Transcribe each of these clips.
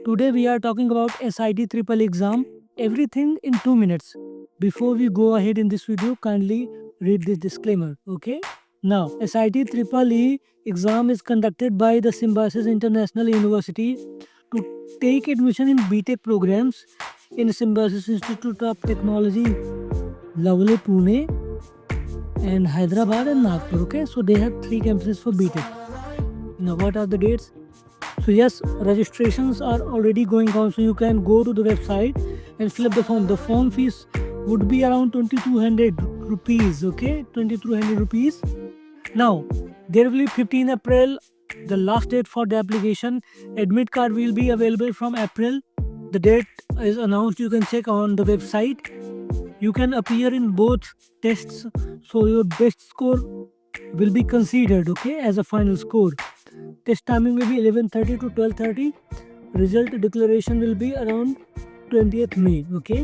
Today we are talking about SIT triple exam, everything in 2 minutes. Before we go ahead in this video, kindly read this disclaimer, okay? Now, SIT triple E exam is conducted by the Symbiosis International University to take admission in BTech programs in Symbiosis Institute of Technology, Lovely, Pune, and Hyderabad and Nagpur, okay? So they have 3 campuses for BTech. Now, what are the dates? So yes, registrations are already going on, so you can go to the website and fill up the form. The form fees would be around 2200 rupees, okay, 2200 rupees. Now there will be 15 April, the last date for the application. Admit card will be available from April. The date is announced, you can check on the website. You can appear in both tests, so your best score will be considered, okay, as a final score. Test timing will be 11:30 to 12:30. Result declaration will be around 20th May, okay?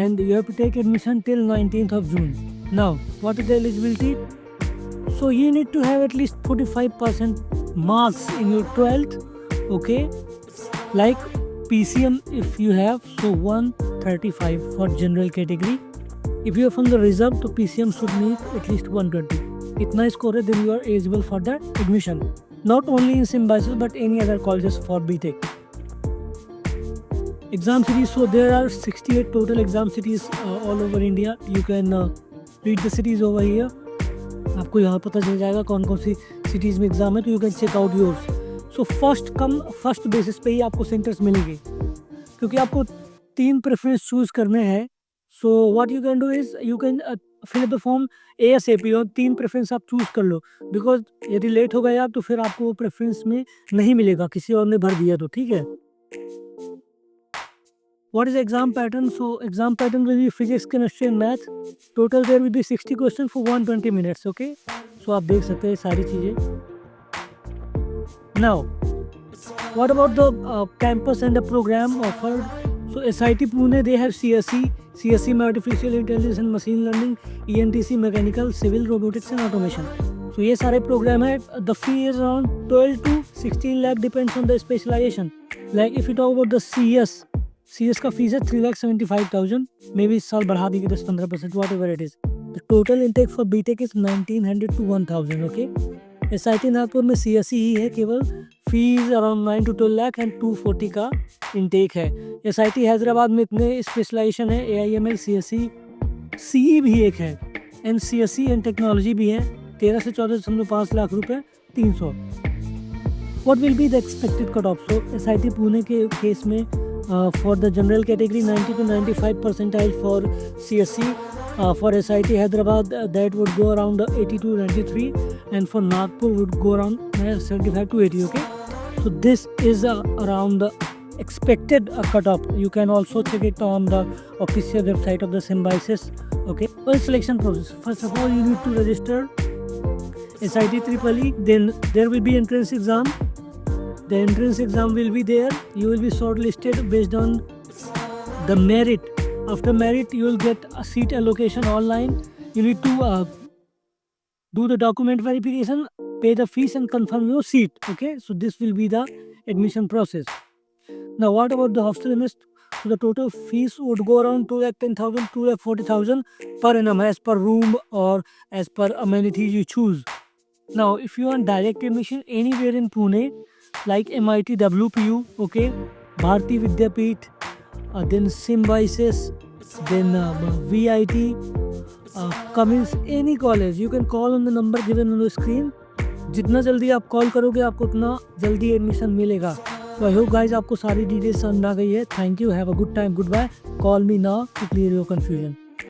And you have to take admission till 19th of June. Now, what is the eligibility? So you need to have at least 45% marks in your 12th, okay? Like PCM if you have, so 135 for general category. If you are from the reserve, तो PCM should need at least 120. इतना score है, then you are eligible for that admission. Not only in Symbiosis but any other colleges for BTech. Exam cities, so there are 68 total exam cities all over India. You can read the cities over here. आपको यहाँ पता चल जाएगा कौन कौन सी cities में exam है, तो you can check out yours. So first come first basis पे ही आपको centers मिलेंगे, क्योंकि आपको 3 preference choose करने हैं. So what you can do is you can fill up the form ASAP और 3 प्रेफरेंस आप चूज कर लो, बिकॉज यदि लेट हो गए आप तो फिर आपको वो प्रेफरेंस में नहीं मिलेगा, किसी और ने भर दिया तो, ठीक है. What is the exam pattern? So exam pattern will be physics, chemistry and math. Total there will be 60 questions for 120 minutes, okay? So आप देख सकते हैं सारी चीजें. Now, what about the campus and the program offered? So SIT Pune, they have CSE में Artificial Intelligence and Machine Learning, ENTC Mechanical, Civil, Robotics and Automation. So ये सारे programme है. The fee is around 12 to 16 lakh depends on the specialization. Like if you talk about the CS का fees है 3,75,000. May be इस साल बढ़ा दी 10-15%, whatever it is. The total intake for BTech is 1900 to 1000, okay? SIT Nagpur में CSE ही है केवल. Fees around 9 to 12 lakh and 240 का intake है. SIT हैदराबाद में इतने स्पेशलाइजेशन है, AIML, CSE, CE भी एक है, एंड CSE एंड टेक्नोलॉजी भी है. 13 से 14.5 लाख रुपए 300. What will be the expected cutoff? So SIT Pune के केस में for the general category 90 to 95 percentile for CSE. For SIT Hyderabad that would go around 80 to 93, and for Nagpur would go around 75 to 80, okay? So this is around the expected cutoff. You can also check it on the official website of the Symbiosis, okay? Well, selection process. First of all, you need to register SIT triple E. Then there will be entrance exam. The entrance exam will be there. You will be shortlisted based on the merit. After merit, you will get a seat allocation online. You need to do the document verification, pay the fees and confirm your seat, okay? So this will be the admission process. Now what about the hostel invest? So the total fees would go around 2,10,000, 2,40,000 per annum as per room or as per amenities you choose. Now if you want direct admission anywhere in Pune, like MIT, WPU, okay, Bharati Vidyapeeth, then Symbiosis, then VIT, Cummins, any college, you can call on the number given on the screen. जितना जल्दी आप call करोगे आपको उतना जल्दी admission मिलेगा. So I hope guys आपको सारी डिटेल्स समझ आ गई है. Thank you, have a good time, goodbye. Call me now to clear your confusion.